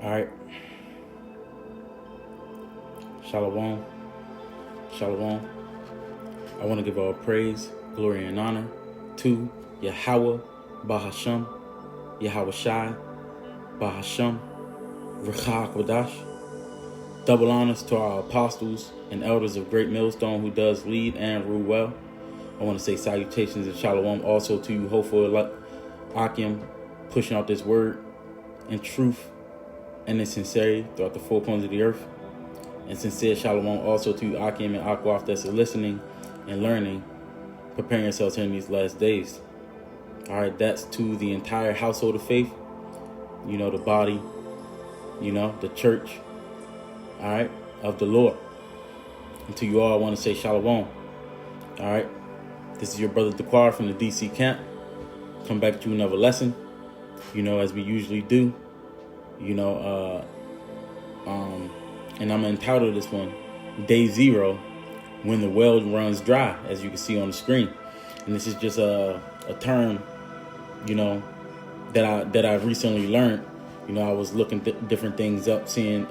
All right. Shalom. Shalom. I want to give all praise, glory, and honor to Yahweh Bahasham, Yahweh Shai Bahasham, Ruach Kodash. Double honors to our apostles and elders of Great Millstone who does lead and rule well. I want to say salutations and shalom also to you, hopeful Akim, pushing out this word in truth and in sincerity throughout the four corners of the earth. And sincere shalom also to you, Akim and Akwaf, that's listening and learning, preparing yourselves here in these last days. All right, that's to the entire household of faith, the body, the church, all right, of the Lord. And to you all, I want to say shalom. All right, this is your brother Daquar from the DC camp. Come back to another lesson, as we usually do, and I'm entitled this one, Day Zero, when the well runs dry, as you can see on the screen. And this is just a term, that I recently learned. I was looking different things up, seeing,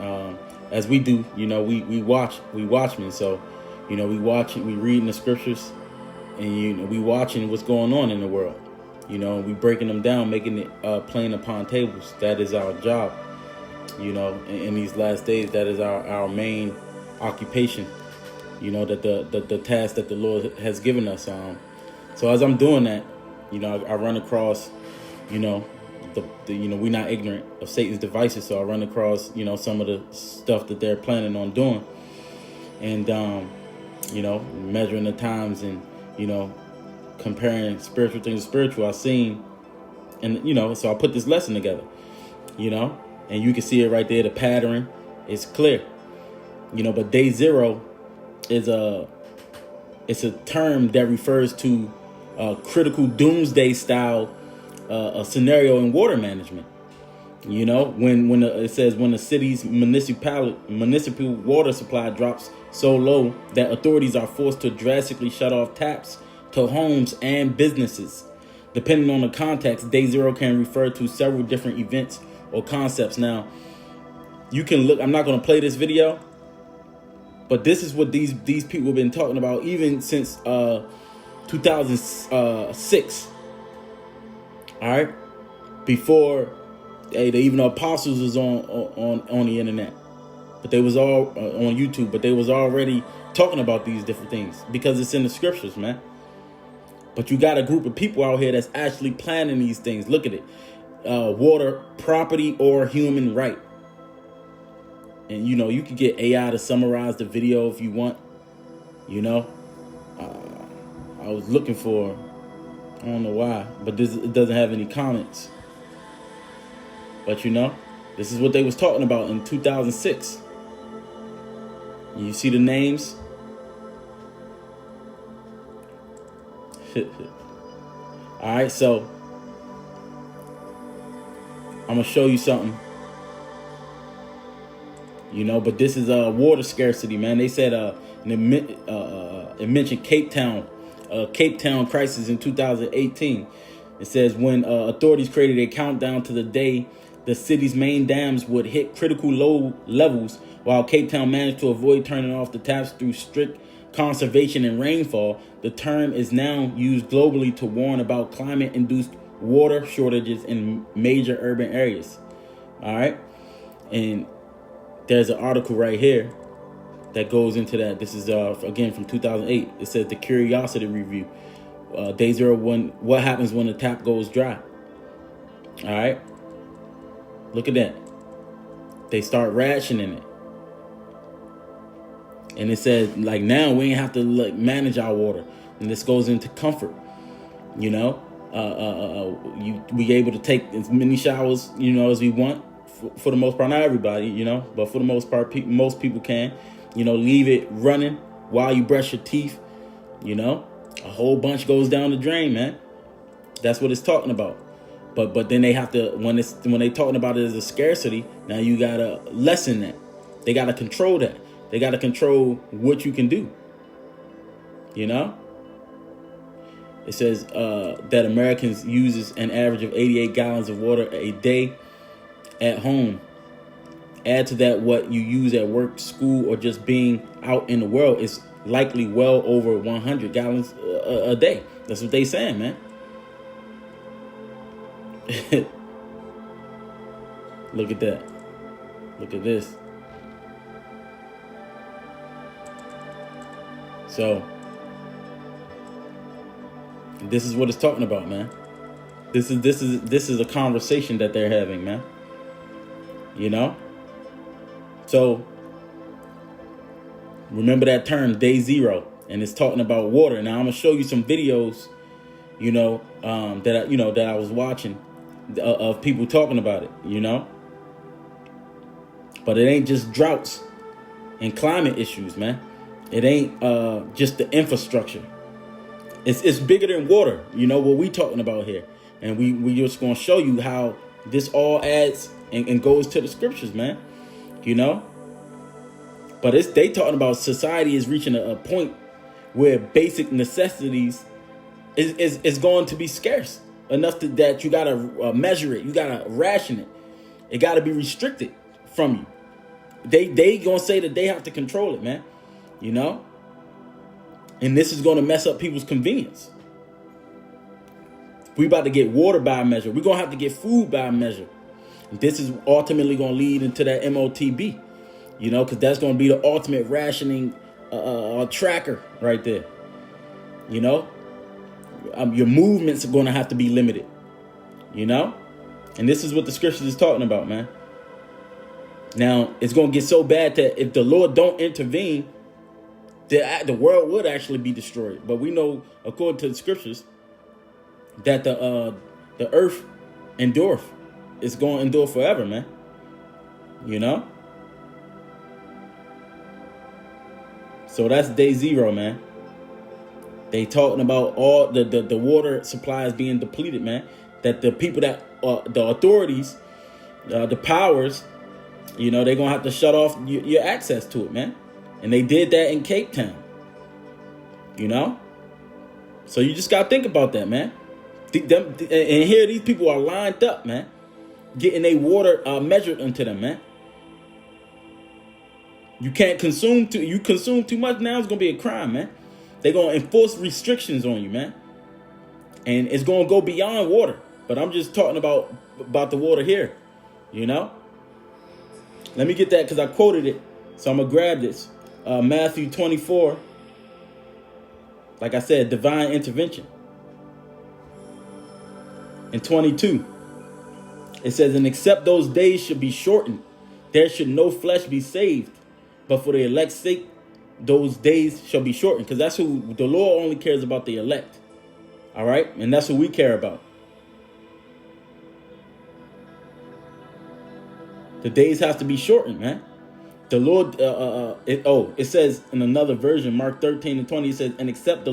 as we do, we watchmen. So, we reading the scriptures, and we watching what's going on in the world. We breaking them down, making it plain upon tables. That is our job. In these last days, that is our main occupation. That the task that the Lord has given us. So as I'm doing that, I run across, we're not ignorant of Satan's devices. So I run across, some of the stuff that they're planning on doing, and measuring the times and comparing spiritual things to spiritual. I've seen, and so I put this lesson together, and you can see it right there. The pattern is clear, but day zero is it's a term that refers to critical doomsday style a scenario in water management. When it says when the city's municipal water supply drops so low that authorities are forced to drastically shut off taps to homes and businesses. Depending on the context, day zero can refer to several different events or concepts. Now, you can look. I'm not going to play this video, but this is what these people have been talking about even since 2006. All right, before even the apostles was on the internet, but they was all on YouTube. But they was already talking about these different things because it's in the scriptures, man. But you got a group of people out here that's actually planning these things. Look at it. Water, property, or human right. And, you could get AI to summarize the video if you want. I was looking for, I don't know why, but it doesn't have any comments. But, this is what they was talking about in 2006. You see the names? All right, so I'm going to show you something. But this is water scarcity, man. They said it mentioned Cape Town crisis in 2018. It says when authorities created a countdown to the day the city's main dams would hit critical low levels, while Cape Town managed to avoid turning off the taps through strict conservation and rainfall. The term is now used globally to warn about climate-induced water shortages in major urban areas. All right, and there's an article right here that goes into that. This is again from 2008. It says the Curiosity Review, Day Zero, what happens when the tap goes dry. All right, look at that. They start rationing it, and it says like now we ain't have to manage our water, and this goes into comfort. We able to take as many showers as we want for the most part. Not everybody, but for the most part, most people can. Leave it running while you brush your teeth. A whole bunch goes down the drain, man. That's what it's talking about. But then they have to, when they talking about it as a scarcity, now you gotta lessen that. They gotta control that. They gotta control what you can do. It says that Americans uses an average of 88 gallons of water a day at home. Add to that what you use at work, school, or just being out in the world is likely well over 100 gallons a day. That's what they saying, man. Look at that. Look at this. So this is what it's talking about, man. This is a conversation that they're having, man. You know? So remember that term, day zero, and it's talking about water. Now I'm gonna show you some videos, that I was watching of people talking about it, But it ain't just droughts and climate issues, man. It ain't just the infrastructure. It's bigger than water, what we talking about here. And we just gonna show you how this all adds and goes to the scriptures, man. But they talking about society is reaching a point where basic necessities is going to be scarce enough that you gotta measure it, you gotta ration it, it gotta be restricted from you. They gonna say that they have to control it, man. And this is gonna mess up people's convenience. We about to get water by a measure. We're gonna have to get food by a measure. This is ultimately gonna lead into that MOTB, because that's gonna be the ultimate rationing tracker right there. Your movements are gonna have to be limited. And this is what the scriptures is talking about, man. Now it's gonna get so bad that if the Lord don't intervene, the world would actually be destroyed. But we know, according to the scriptures, that the earth endureth. It's going to endure forever, man. So that's day zero, man. They talking about all the water supplies being depleted, man. That the people that the authorities, the powers, they're going to have to shut off your access to it, man. And they did that in Cape Town. So you just got to think about that, man. And here these people are lined up, man, getting their water measured into them, man. You can't consume you consume too much now, it's gonna be a crime, man. They're gonna enforce restrictions on you, man. And it's gonna go beyond water. But I'm just talking about the water here, Let me get that because I quoted it. So I'm gonna grab this. Matthew 24. Like I said, divine intervention. In 22, it says, and except those days should be shortened, there should no flesh be saved. But for the elect's sake, those days shall be shortened. Because that's who the Lord only cares about, the elect. All right? And that's who we care about. The days have to be shortened, man. The Lord, it says in another version, Mark 13:20, it says, and except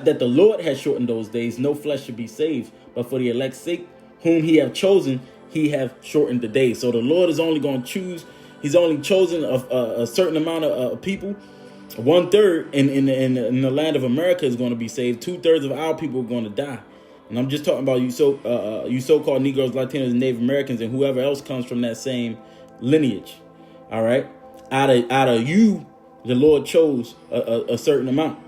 that the Lord has shortened those days, no flesh should be saved. But for the elect's sake, whom he have chosen, he have shortened the days. So the Lord is only going to choose. He's only chosen a certain amount of people. 1/3 in the land of America is going to be saved. 2/3 of our people are going to die. And I'm just talking about you so-called Negroes, Latinos, and Native Americans, and whoever else comes from that same lineage. All right, out of you, the Lord chose a certain amount.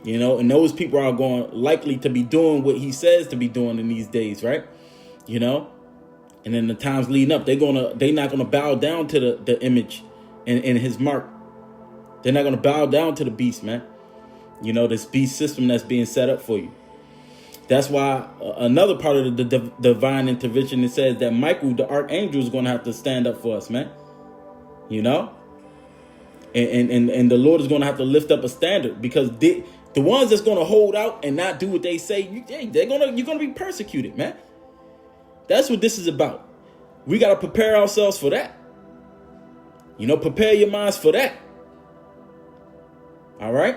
And those people are going likely to be doing what he says to be doing in these days, right? And in the times leading up, they're not gonna bow down to the image and his mark. They're not gonna bow down to the beast, man. This beast system that's being set up for you. That's why another part of the divine intervention, it says that Michael, the archangel, is gonna have to stand up for us, man. And the Lord is gonna have to lift up a standard, because the ones that's gonna hold out and not do what they say, you're gonna be persecuted, man. That's what this is about. We got to prepare ourselves for that. Prepare your minds for that. All right.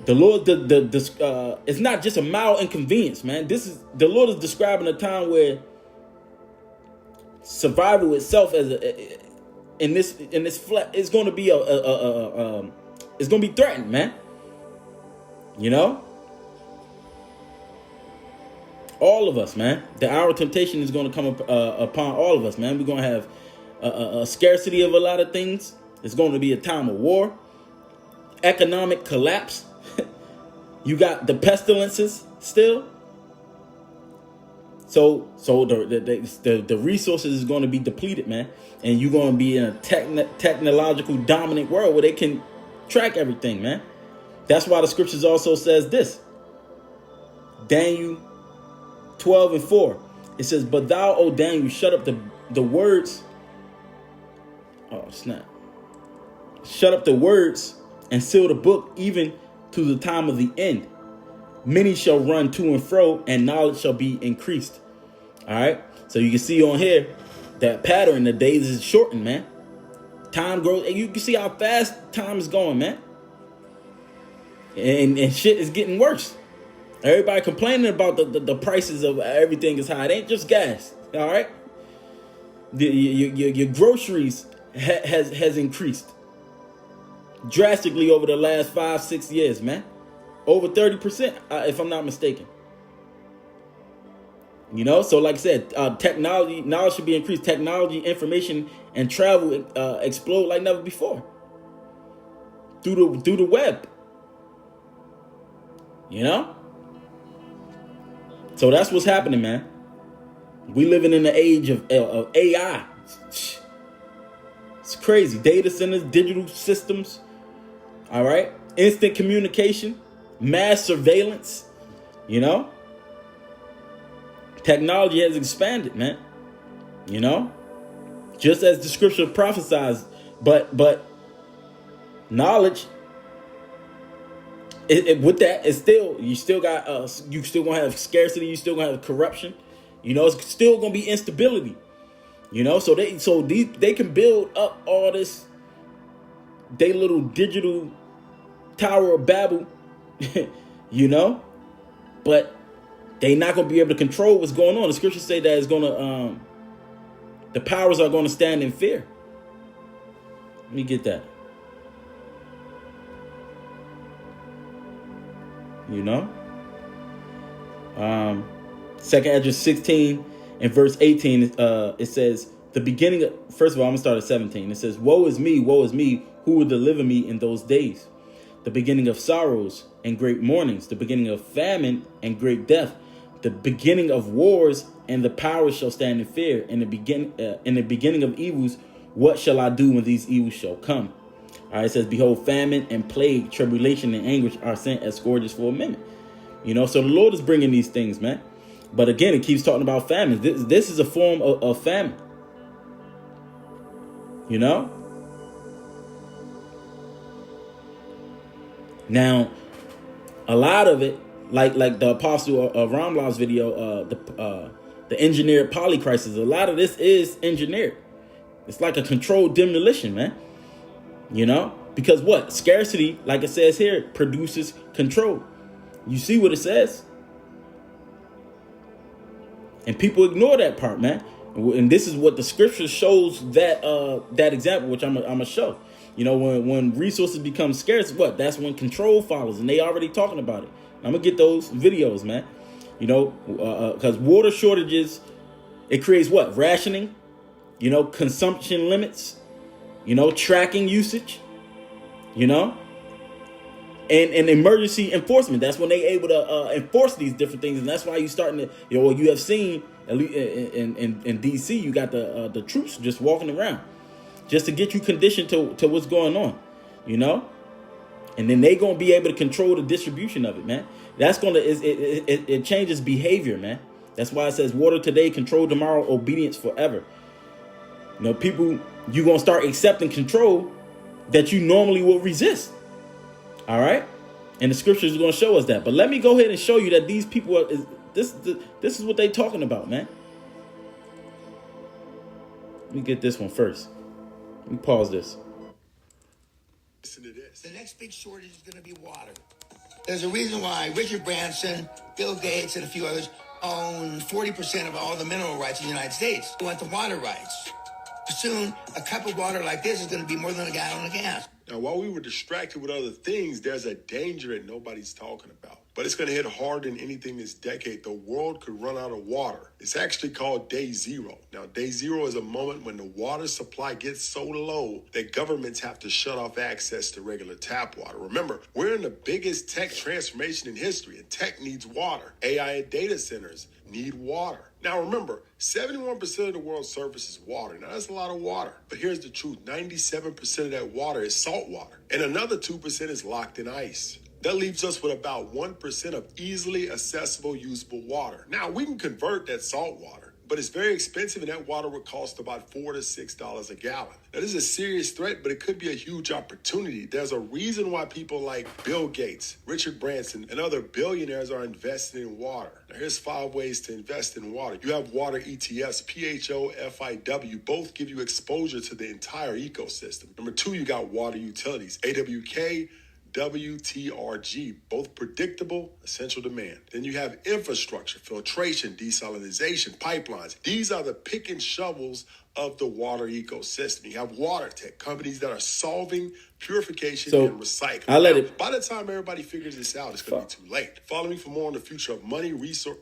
The Lord, it's not just a mild inconvenience, man. The Lord is describing a time where survival itself in this flesh is going to be it's going to be threatened, man. All of us, man. The hour of temptation is going to come upon all of us, man. We're going to have a scarcity of a lot of things. It's going to be a time of war, economic collapse. You got the pestilences still. So the resources is going to be depleted, man. And you're going to be in a technological dominant world where they can track everything, man. That's why the scriptures also says this. Daniel 12:4. It says, but thou, O Daniel, shut up the words. Oh, snap. Shut up the words and seal the book even to the time of the end. Many shall run to and fro, and knowledge shall be increased. All right. So you can see on here that pattern, the days is shortened, man. Time grows, and you can see how fast time is going, man. And shit is getting worse. Everybody complaining about the prices of everything is high. It ain't just gas. All right. Your groceries has increased drastically over the last 5-6 years, man. Over 30%, if I'm not mistaken. You know, so like I said, technology, knowledge should be increased. Technology, information, and travel explode like never before through the web. You know, so that's what's happening, man. We living in the age of AI. It's crazy. Data centers, digital systems. All right, instant communication, mass surveillance. You know, technology has expanded, man. You know, just as the scripture prophesies, but knowledge. With that, it's still, you still got you still gonna have scarcity. You still gonna have corruption. You know, it's still gonna be instability. You know, so they can build up all this. They little digital Tower of Babel, you know, but they not gonna be able to control what's going on. The scriptures say that it's gonna the powers are gonna stand in fear. Let me get that. You know, 2nd Esdras 16 and verse 18, it says, the beginning of, first of all, I'm gonna start at 17. It says, woe is me, who will deliver me in those days? The beginning of sorrows and great mournings, the beginning of famine and great death, the beginning of wars, and the powers shall stand in fear. In the beginning of evils, what shall I do when these evils shall come? All right, it says, behold, famine and plague, tribulation and anguish are sent as scourges for a minute. You know, so the Lord is bringing these things, man. But again, it keeps talking about famine. This is a form of famine. You know? Now, a lot of it, like the Apostle Ramlav's video, the engineered polycrisis, a lot of this is engineered. It's like a controlled demolition, man. You know, because what? Scarcity, like it says here, produces control. You see what it says? And people ignore that part, man. And this is what the scripture shows that that example, which I'm gonna show. You know, when resources become scarce, what? That's when control follows, and they already talking about it. I'm gonna get those videos, man. You know, because water shortages, it creates what? Rationing. You know, consumption limits. You know, tracking usage, you know, and emergency enforcement. That's when they able to enforce these different things. And that's why you starting to, you know, you have seen at least in DC, you got the troops just walking around just to get you conditioned to what's going on, you know, and then they going to be able to control the distribution of it, man. That's going to, it changes behavior, man. That's why it says water today, control tomorrow, obedience forever. You know, people, you're going to start accepting control that you normally will resist. All right. And the scriptures are going to show us that. But let me go ahead and show you that these people are, this is what they're talking about, man. Let me get this one first. Let me pause this. Listen to this. The next big shortage is going to be water. There's a reason why Richard Branson, Bill Gates, and a few others own 40% of all the mineral rights in the United States. They want the water rights. Soon, a cup of water like this is going to be more than a gallon of gas. Now, while we were distracted with other things, there's a danger that nobody's talking about. but it's going to hit harder than anything this decade. The world could run out of water. It's actually called day zero. Now, day zero is a moment when the water supply gets so low that governments have to shut off access to regular tap water. Remember, we're in the biggest tech transformation in history, and tech needs water. AI and data centers need water. Now remember, 71% of the world's surface is water. Now that's a lot of water. But here's the truth. 97% of that water is salt water. And another 2% is locked in ice. That leaves us with about 1% of easily accessible, usable water. Now we can convert that salt water, but it's very expensive, and that water would cost about $4 to $6 a gallon. Now, this is a serious threat, but it could be a huge opportunity. There's a reason why people like Bill Gates, Richard Branson, and other billionaires are investing in water. Now, here's 5 ways to invest in water. You have water ETFs, PHOFIW, both give you exposure to the entire ecosystem. Number 2, you got water utilities, AWK, WTRG, both predictable, essential demand. Then you have infrastructure, filtration, desalination, pipelines. These are the pick and shovels of the water ecosystem. You have water tech, companies that are solving purification and recycling. By the time everybody figures this out, it's going to be too late. Follow me for more on the future of money, resource.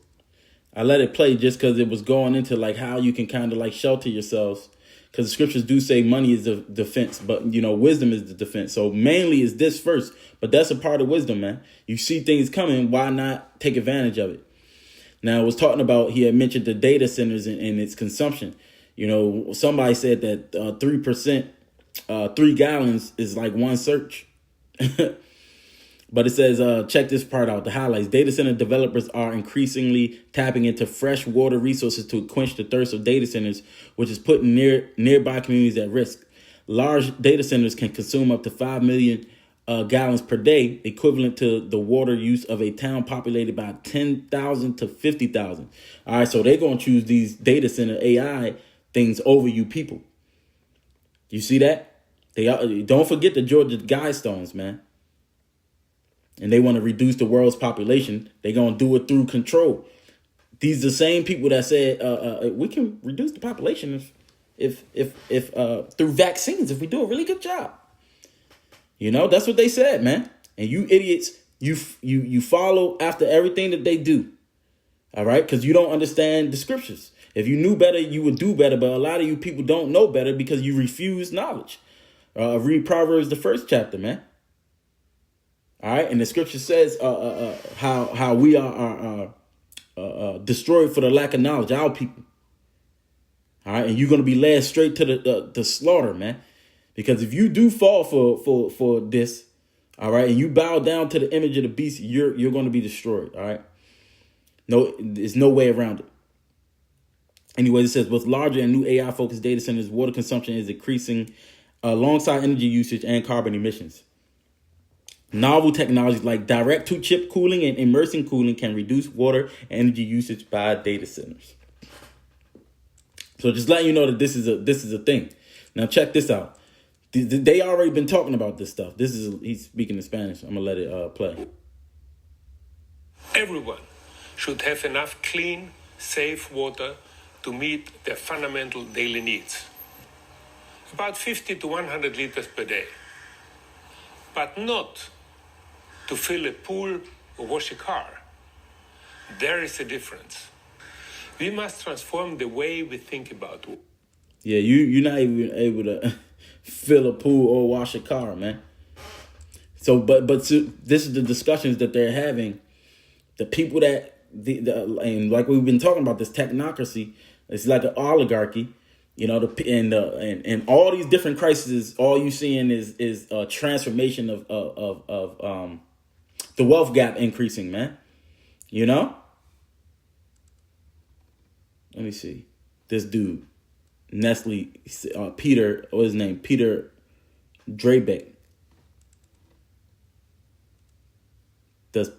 I let it play just because it was going into like how you can kind of like shelter yourselves. Because the scriptures do say money is the defense, but, wisdom is the defense. So mainly is this first, but that's a part of wisdom, man. You see things coming, why not take advantage of it? Now, I was talking about, he had mentioned the data centers and its consumption. Somebody said that 3%, 3 gallons is like one search. But it says, check this part out, the highlights. Data center developers are increasingly tapping into fresh water resources to quench the thirst of data centers, which is putting nearby communities at risk. Large data centers can consume up to 5 million gallons per day, equivalent to the water use of a town populated by 10,000 to 50,000. All right, so they're going to choose these data center AI things over you people. You see that? Don't forget the Georgia Guidestones, man. And they want to reduce the world's population. They're going to do it through control. These are the same people that said we can reduce the population if through vaccines, if we do a really good job. That's what they said, man. And you idiots, you follow after everything that they do. All right? Because you don't understand the scriptures. If you knew better, you would do better. But a lot of you people don't know better because you refuse knowledge. Read Proverbs, the 1st chapter, man. All right, and the scripture says how we are destroyed for the lack of knowledge, our people. All right, and you're gonna be led straight to the slaughter, man. Because if you do fall for this, all right, and you bow down to the image of the beast, you're gonna be destroyed. All right, no, there's no way around it. Anyway, it says with larger and new AI focused data centers, water consumption is increasing alongside energy usage and carbon emissions. Novel technologies like direct-to-chip cooling and immersion cooling can reduce water and energy usage by data centers. So just letting you know that this is a thing. Now check this out. They already been talking about this stuff. He's speaking in Spanish. I'm gonna let it play. Everyone should have enough clean, safe water to meet their fundamental daily needs. About 50 to 100 liters per day. But not to fill a pool or wash a car. There is a difference. We must transform the way we think about water. Yeah, you're not even able to fill a pool or wash a car, man. So, this is the discussions that they're having. The people that and like we've been talking about, this technocracy, it's like an oligarchy, and all these different crises. All you seeing is a transformation of the wealth gap increasing, man. Let me see. This dude, Nestle, Peter, what his name? Peter Drabeck. Does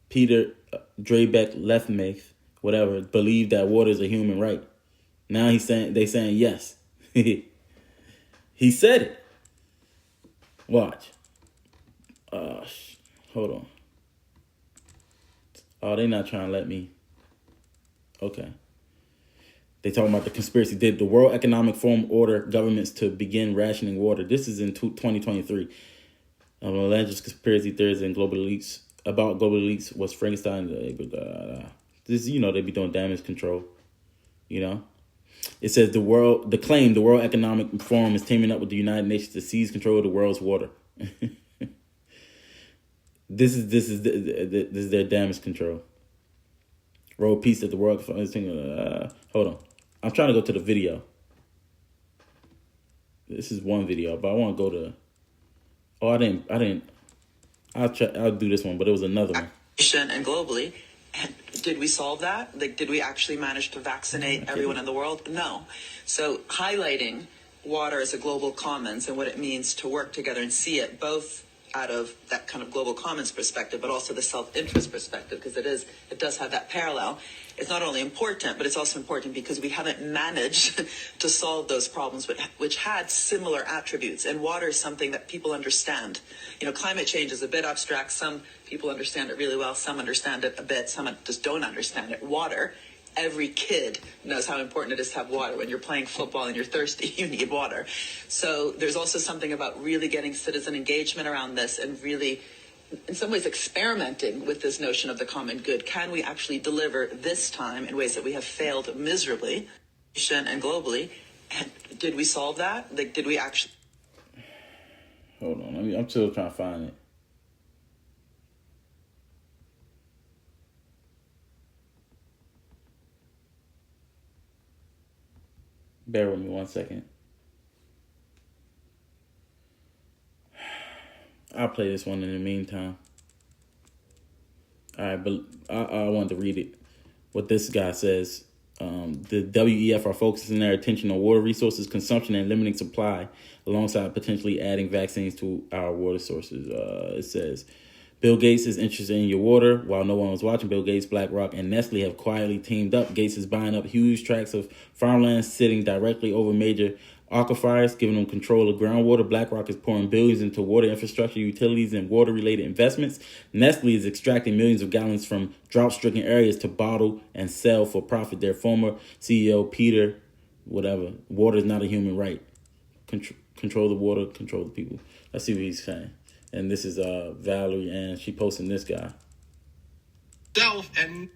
Peter Drabeck Lethmith, whatever, believe that water is a human right? Now they saying yes. He said it. Watch. Hold on. Oh, they're not trying to let me. Okay. They talking about the conspiracy. Did the World Economic Forum order governments to begin rationing water? This is in 2023. Alleged conspiracy theories and global elites about global elites was Frankenstein. This, they be doing damage control. It says the World Economic Forum is teaming up with the United Nations to seize control of the world's water. This is their damage control. World peace at the world. Hold on, I'm trying to go to the video. This is one video, but I want to go to. Oh, I didn't. I'll do this one, but it was another one. And globally, did we solve that? Like, did we actually manage to vaccinate everyone in the world? No. So highlighting water as a global commons and what it means to work together and see it both out of that kind of global commons perspective, but also the self-interest perspective, because it does have that parallel. It's not only important, but it's also important because we haven't managed to solve those problems, which had similar attributes. And water is something that people understand. Climate change is a bit abstract. Some people understand it really well. Some understand it a bit. Some just don't understand it. Water, every kid knows how important it is to have water. When you're playing football and you're thirsty, you need water. So there's also something about really getting citizen engagement around this and really, in some ways, experimenting with this notion of the common good. Can we actually deliver this time in ways that we have failed miserably and globally? And did we solve that? Like, did we actually... Hold on. I'm still trying to find it. Bear with me 1 second. I'll play this one in the meantime. All right, but I wanted to read it. What this guy says. The WEF are focusing their attention on water resources consumption and limiting supply, alongside potentially adding vaccines to our water sources. It says, Bill Gates is interested in your water. While no one was watching, Bill Gates, BlackRock, and Nestle have quietly teamed up. Gates is buying up huge tracts of farmland sitting directly over major aquifers, giving them control of groundwater. BlackRock is pouring billions into water infrastructure, utilities, and water-related investments. Nestle is extracting millions of gallons from drought-stricken areas to bottle and sell for profit. Their former CEO, Peter, water is not a human right. Control the water, control the people. Let's see what he's saying. And this is Valerie, and she posting this guy. And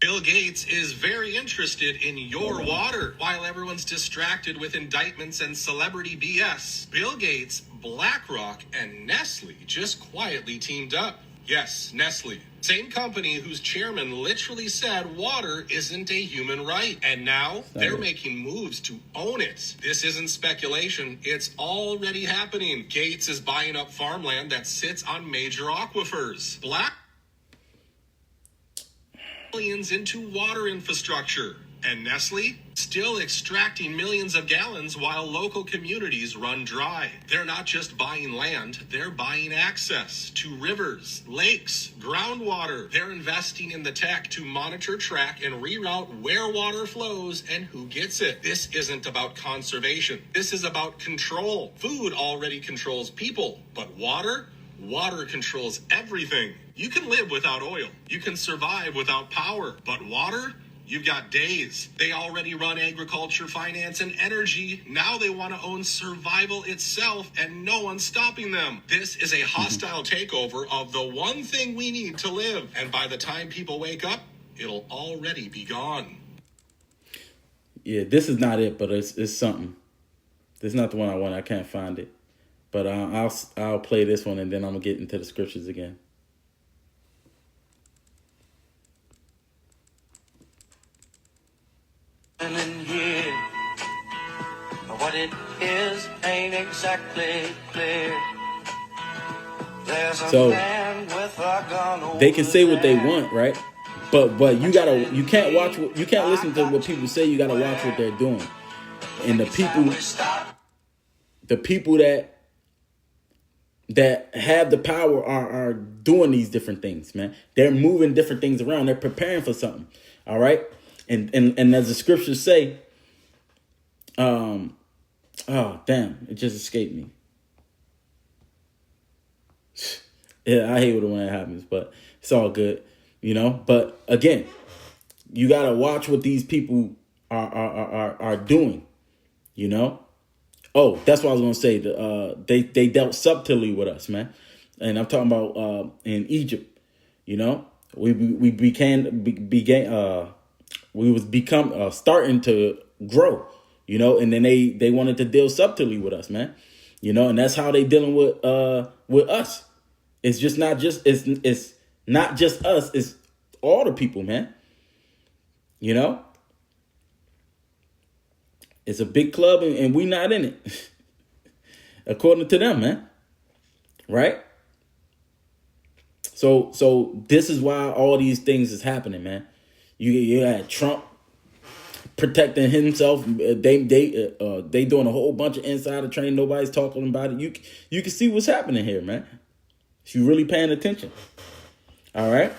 Bill Gates is very interested in your water while everyone's distracted with indictments and celebrity BS. Bill Gates, BlackRock, and Nestle just quietly teamed up. Yes, Nestle. Same company whose chairman literally said water isn't a human right. And now they're making moves to own it. This isn't speculation. It's already happening. Gates is buying up farmland that sits on major aquifers. Billions into water infrastructure. And Nestle still extracting millions of gallons while local communities run dry. They're not just buying land, they're buying access to rivers, lakes, groundwater. They're investing in the tech to monitor, track, and reroute where water flows and who gets it. This isn't about conservation. This is about control. Food already controls people, but water controls everything. You can live without oil. You can survive without power, but water? You've got days. They already run agriculture, finance, and energy. Now they want to own survival itself, and no one's stopping them. This is a hostile takeover of the one thing we need to live. And by the time people wake up, it'll already be gone. Yeah, this is not it, but it's something. This is not the one I want. I can't find it. But I'll play this one, and then I'm going to get into the scriptures again. In here, what it is ain't exactly clear. There's a man with a gun. They can say what they want, right? But you can't listen to what people say. You gotta watch what they're doing. And the people that have the power are doing these different things, man. They're moving different things around. They're preparing for something. All right. And as the scriptures say, oh damn, it just escaped me. Yeah, I hate when that happens, but it's all good, But again, you gotta watch what these people are doing, Oh, that's what I was gonna say. They dealt subtly with us, man. And I'm talking about in Egypt. You know, we was starting to grow, you know, and then they wanted to deal subtly with us, man. You know, and that's how they dealing with us. It's just not just it's not just us, it's all the people, man. You know? It's a big club and we not in it. According to them, man. Right? So this is why all these things is happening, man. You had Trump protecting himself. They doing a whole bunch of insider training. Nobody's talking about it. You can see what's happening here, man. If you really paying attention. All right.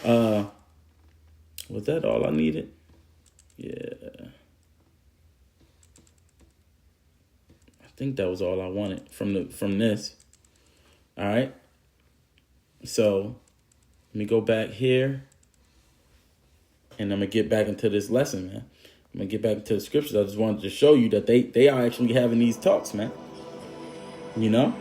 Was that all I needed? Yeah. I think that was all I wanted from this. All right. So let me go back here. And I'm going to get back into this lesson, man. I'm going to get back into the scriptures. I just wanted to show you that they are actually having these talks, man. You know?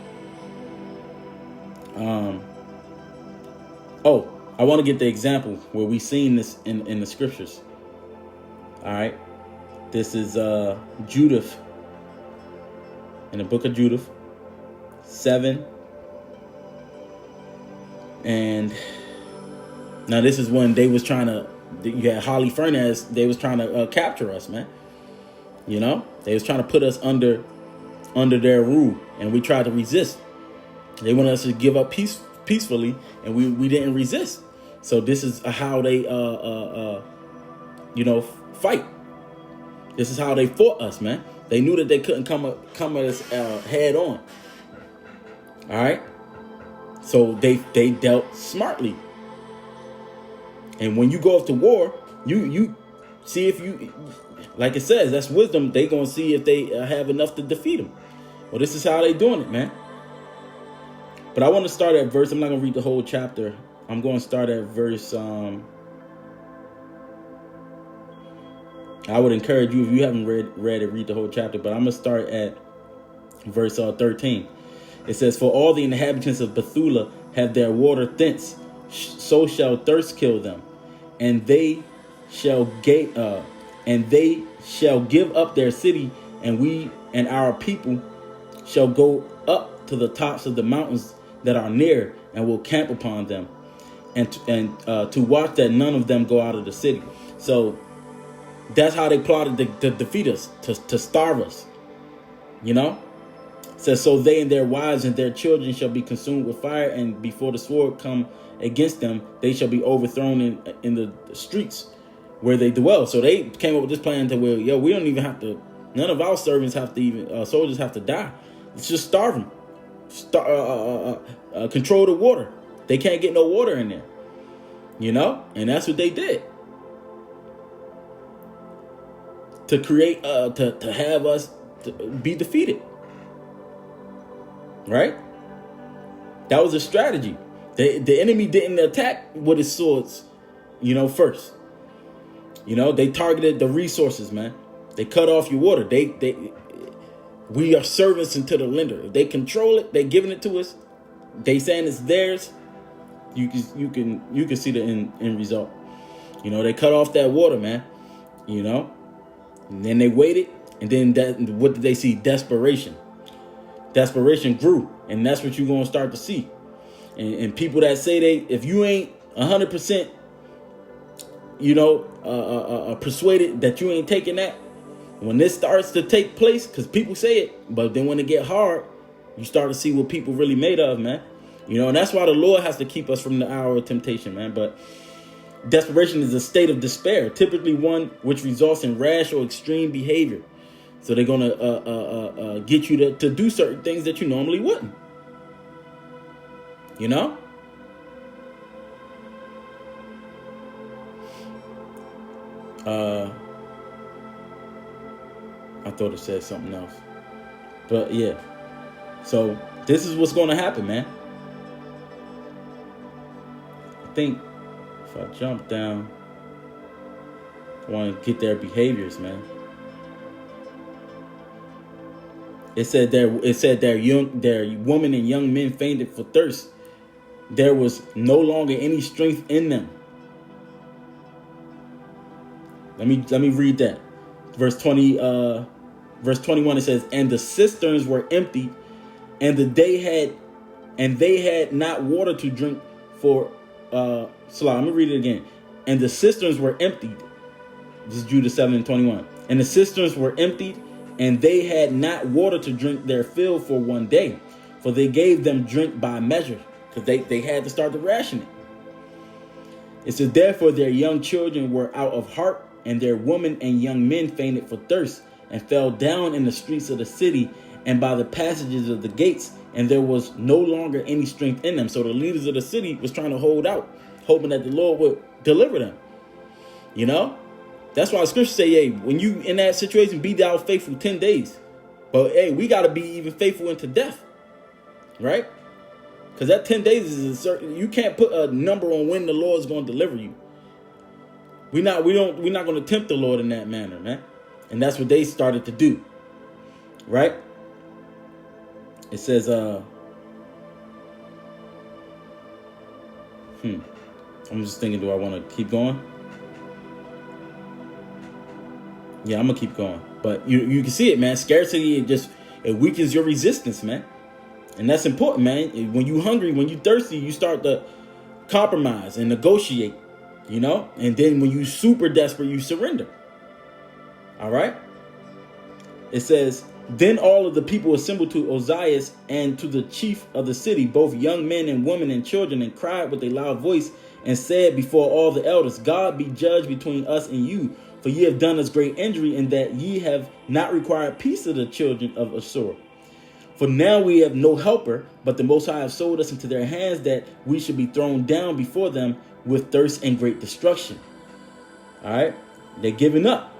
I want to get the example where we seen this in the scriptures. All right. This is Judith. In the book of Judith. 7. And now this is when they was trying to, you had Holly Furness, they was trying to capture us, man. You know, they was trying to put us under their rule, and we tried to resist. They wanted us to give up peacefully, and we didn't resist. So this is how they fight. This is how they fought us, man. They knew that they couldn't come at us head on. All right. So they dealt smartly. And when you go off to war, you see if you, like it says, that's wisdom. They gonna see if they have enough to defeat them. Well, this is how they doing it, man. But I want to start at verse. I'm not gonna read the whole chapter. I'm going to start at verse. I would encourage you, if you haven't read it, read the whole chapter. But I'm gonna start at verse 13. It says, "For all the inhabitants of Bethula have their water thence, so shall thirst kill them, and they shall give up their city, and we and our people shall go up to the tops of the mountains that are near, and will camp upon them, and to watch that none of them go out of the city." So that's how they plotted to defeat us, to starve us. You know? It says, "So they and their wives and their children shall be consumed with fire, and before the sword come against them, they shall be overthrown in the streets where they dwell." So they came up with this plan to where, we don't even have to, none of our servants have to even, soldiers have to die. Let's just starve them. Control the water. They can't get no water in there. You know? And that's what they did. To create, to have us to be defeated. Right? That was a strategy. The enemy didn't attack with his swords, first. They targeted the resources, man. They cut off your water. We are servants unto the lender. If they control it, they're giving it to us. They saying it's theirs. You can see the end result. They cut off that water, man. And then they waited, and then what did they see? Desperation. Desperation grew, and that's what you're gonna start to see. And people that say if you ain't 100%, persuaded that you ain't taking that, when this starts to take place, because people say it, but then when it get hard, you start to see what people really made of, man. And that's why the Lord has to keep us from the hour of temptation, man. But desperation is a state of despair, typically one which results in rash or extreme behavior. So they're going to get you to do certain things that you normally wouldn't. I thought it said something else. But yeah. So this is what's going to happen, man. I think if I jump down, I want to get their behaviors, man. It said their women and young men fainted for thirst, there was no longer any strength in them. Let me read that. Verse 21, it says, and the cisterns were empty, and they had not water to drink for let me read it again. And the cisterns were emptied. This is Jude 7:21. And the cisterns were emptied, and they had not water to drink their fill for one day, for they gave them drink by measure, because they had to start to ration it. It says, therefore their young children were out of heart, and their women and young men fainted for thirst, and fell down in the streets of the city and by the passages of the gates, and there was no longer any strength in them. So the leaders of the city was trying to hold out, hoping that the Lord would deliver them. You know, that's why the scriptures say, hey, when you in that situation, be thou faithful 10 days. But hey, we got to be even faithful into death, right? Because that 10 days is a certain, you can't put a number on when the Lord is going to deliver you. We're not going to tempt the Lord in that manner, man. And that's what they started to do, right? It says, I'm just thinking, do I want to keep going? Yeah, I'm going to keep going. But you can see it, man. Scarcity, it weakens your resistance, man. And that's important, man. When you're hungry, when you're thirsty, you start to compromise and negotiate, you know? And then when you're super desperate, you surrender. All right? It says, then all of the people assembled to Ozias and to the chief of the city, both young men and women and children, and cried with a loud voice and said before all the elders, God be judged between us and you, for ye have done us great injury in that ye have not required peace of the children of Assur. For now we have no helper, but the Most High have sold us into their hands, that we should be thrown down before them with thirst and great destruction. All right, they're giving up.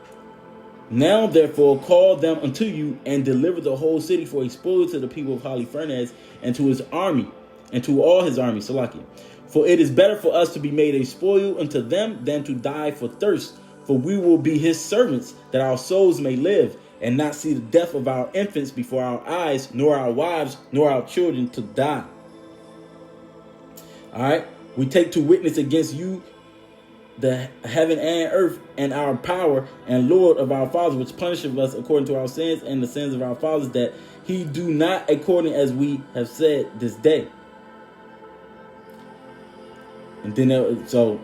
Now, therefore, call them unto you and deliver the whole city for a spoil to the people of Holofernes and to his army and to all his army, Salakia. For it is better for us to be made a spoil unto them than to die for thirst. For we will be his servants, that our souls may live, and not see the death of our infants before our eyes, nor our wives, nor our children to die. All right, we take to witness against you the heaven and earth, and our power and Lord of our fathers, which punisheth us according to our sins and the sins of our fathers, that he do not according as we have said this day. And then so,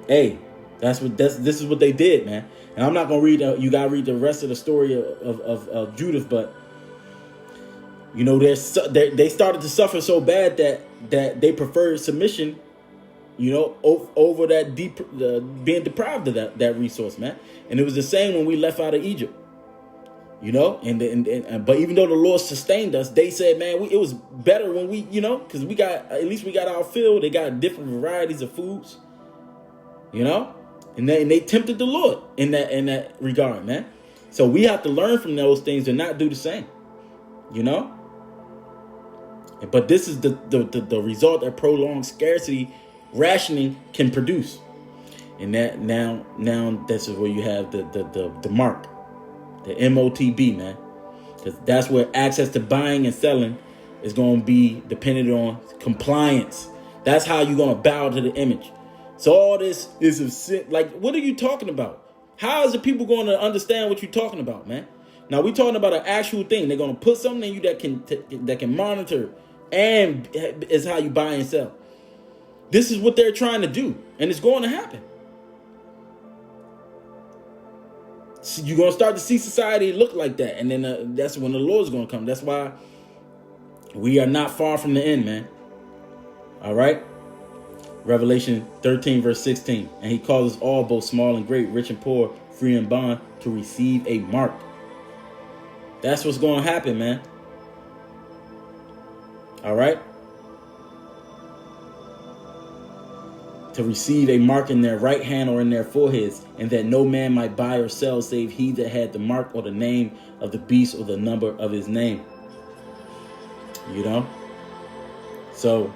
hey, this is what they did, man. And I'm not gonna read. You gotta read the rest of the story of Judith, but you know, they started to suffer so bad that they preferred submission, you know, over that being deprived of that resource, man. And it was the same when we left out of Egypt, you know. But even though the Lord sustained us, they said, man, it was better when we, you know, because at least we got our fill. They got different varieties of foods, you know, and they tempted the Lord in that regard, man. So we have to learn from those things and not do the same, you know. But this is the result that prolonged scarcity rationing can produce. And that now this is where you have the mark, the MOTB, man, because that's where access to buying and selling is going to be dependent on compliance. That's how you're going to bow to the image. So all this is a sin. Like, what are you talking about? How is the people going to understand what you're talking about, man? Now we're talking about an actual thing. They're going to put something in you that can monitor, and is how you buy and sell. This is what they're trying to do, and it's going to happen. So you're going to start to see society look like that, and then that's when the Lord's going to come. That's why we are not far from the end, man. All right? Revelation 13, verse 16. And he calls us all, both small and great, rich and poor, free and bond, to receive a mark. That's what's going to happen, man. All right? To receive a mark in their right hand or in their foreheads, and that no man might buy or sell save he that had the mark or the name of the beast or the number of his name. You know? So,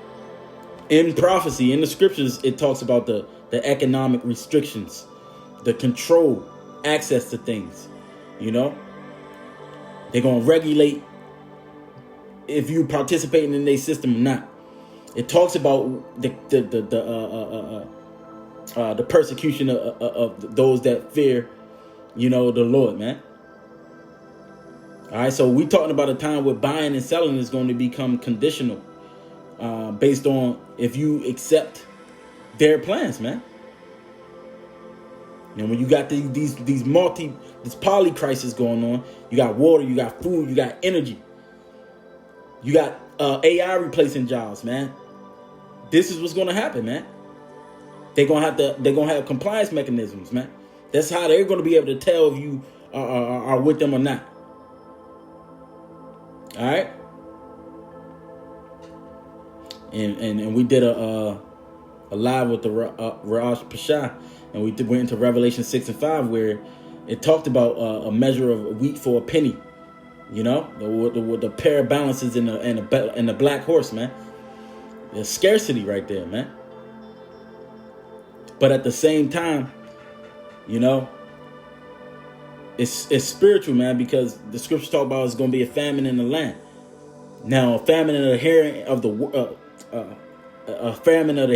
in prophecy, in the scriptures, it talks about the economic restrictions, the control, access to things. You know? They're going to regulate if you participating in their system or not. It talks about the persecution of those that fear, the Lord, man. All right, so we talking about a time where buying and selling is going to become conditional, based on if you accept their plans, man. When you got this poly crisis going on, you got water, you got food, you got energy, you got AI replacing jobs, man. This is what's going to happen, man. They're gonna have compliance mechanisms, man. That's how they're going to be able to tell if you are with them or not. All right, and we did a live with the Raj Pasha, and we went into Revelation 6 and 5 where it talked about a measure of wheat for a penny. The pair of balances in the black horse, man. There's scarcity right there, man. But at the same time, it's spiritual, man, because the scriptures talk about it's going to be a famine in the land. Now, a famine in the hearing of the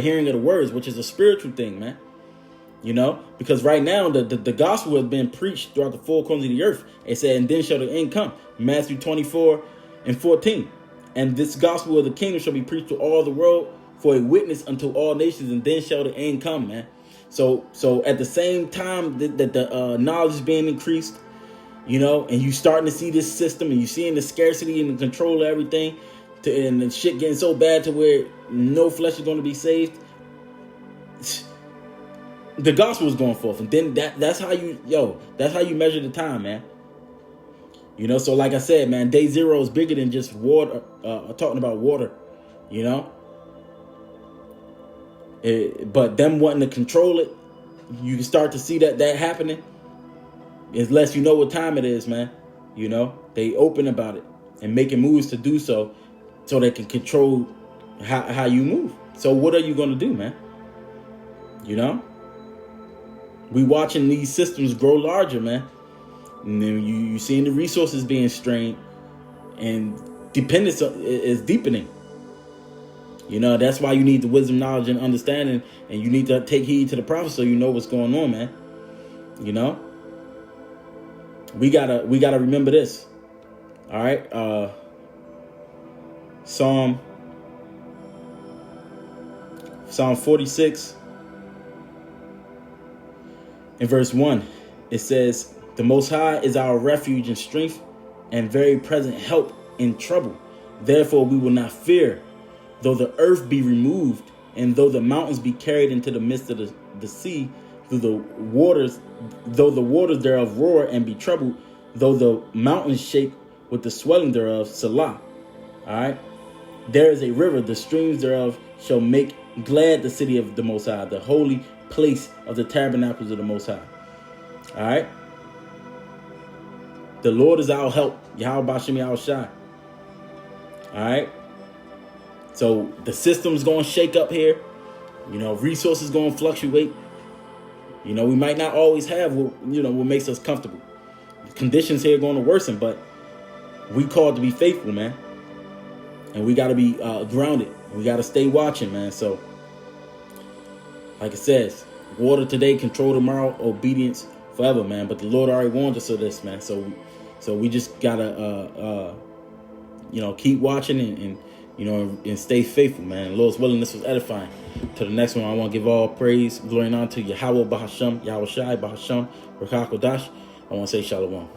hearing of the words, which is a spiritual thing, man. Because right now the gospel has been preached throughout the four corners of the earth. It said, and then shall the end come. Matthew 24:14. And this gospel of the kingdom shall be preached to all the world for a witness unto all nations, and then shall the end come, man. So at the same time that the knowledge is being increased, and you starting to see this system, and you seeing the scarcity and the control of everything, and the shit getting so bad to where no flesh is going to be saved. The gospel is going forth, and then that's how you measure the time, man. So like I said, man, day zero is bigger than just water. Talking about water, but them wanting to control it, you can start to see that happening. Unless you know what time it is, man. They open about it and making moves to do so they can control how you move. So what are you going to do, man? We watching these systems grow larger, man. And then you seeing the resources being strained, and dependence is deepening. That's why you need the wisdom, knowledge, and understanding, and you need to take heed to the prophet so you know what's going on, man. We gotta remember this. All right, Psalm 46 in verse 1, it says, "The Most High is our refuge and strength, and very present help in trouble. Therefore we will not fear, though the earth be removed, and though the mountains be carried into the midst of the sea, though the waters thereof roar and be troubled, though the mountains shake with the swelling thereof." Salah. All right. There is a river, the streams thereof shall make glad the city of the Most High, the holy place of the tabernacles of the Most High. All right. The Lord is our help. Yahweh Bashim Yahushai. All right. So the system's going to shake up here. Resources going to fluctuate. We might not always have what makes us comfortable. The conditions here are going to worsen, but we called to be faithful, man. And we got to be grounded. We got to stay watching, man. So, like it says, water today, control tomorrow, obedience forever, man. But the Lord already warned us of this, man. So we just gotta, keep watching and stay faithful, man. The Lord's willing, this was edifying. To the next one, I want to give all praise, glory, and honor to Yahweh Bahasham, Yahweh Shai Bahasham, Rakah Kodash. I want to say Shalom.